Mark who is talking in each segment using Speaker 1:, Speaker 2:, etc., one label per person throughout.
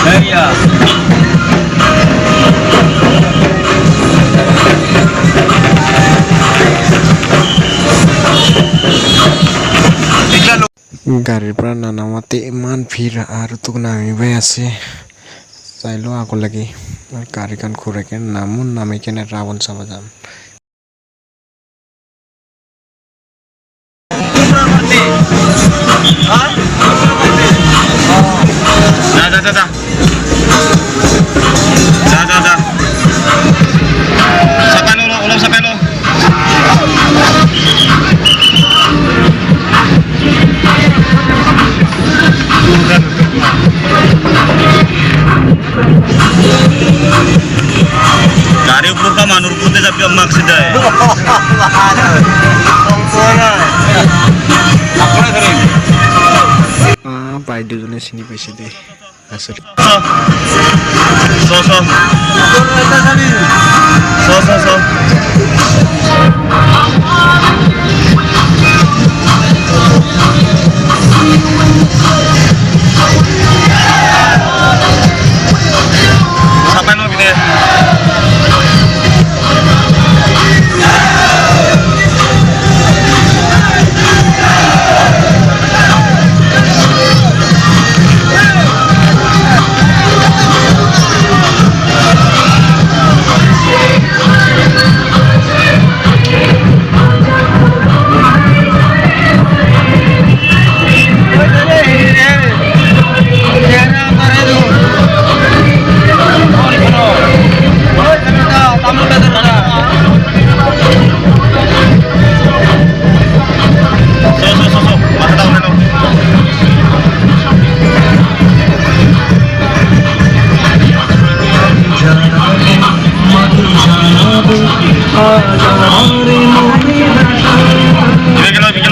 Speaker 1: Iya.
Speaker 2: গাড়ীৰ পৰা নানামতে ইমান ভিৰ আৰু তোক নামিবাই আছে চাই লো আকৌ লাগি গাড়ীখন ঘূৰাকে নামি কেনে ৰাৱণ চাব যাম
Speaker 1: Dari upur ka manur putih tapi emak sudah.
Speaker 2: বাইদেউজনে চিনি পাইছে দেই আছে
Speaker 1: Sampai no gini.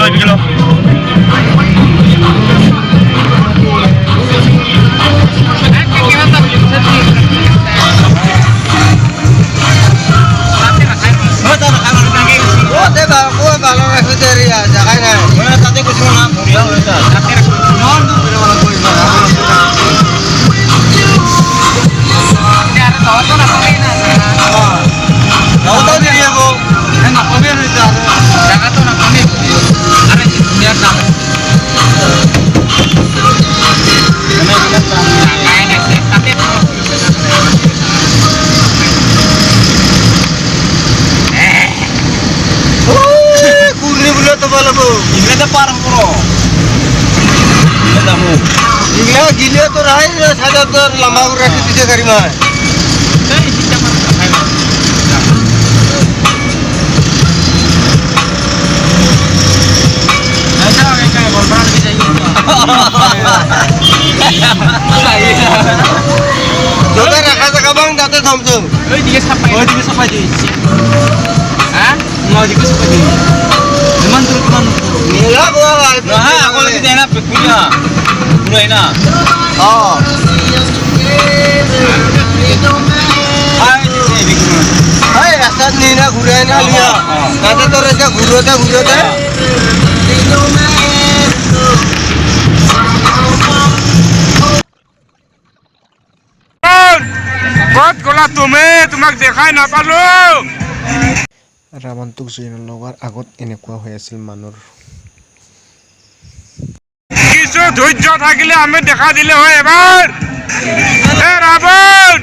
Speaker 1: Bikin lo. Gila tuh rahai saja tuh lama urat itu dia dari mana? Coba rakyat kabang datang samsung. Oh tiga sampai di. Hah? Mau tiga sampai di. Teman turun teman. Iya gua. Nah, aku lagi enak punya. Punya enak. Oh. Hai, rasa nih na gurana liya. Kata tuh rasa gurota.
Speaker 3: ক'ত গ'লা তুমি তোমাক দেখাই নাপালো
Speaker 2: ৰাৱণটোক জুইনৰ লগৰ আগত এনেকুৱা হৈ আছিল মানুহৰ
Speaker 3: কিছু ধৈৰ্য থাকিলে আমি দেখা দিলে হয় এবাৰ এ ৰাৱণ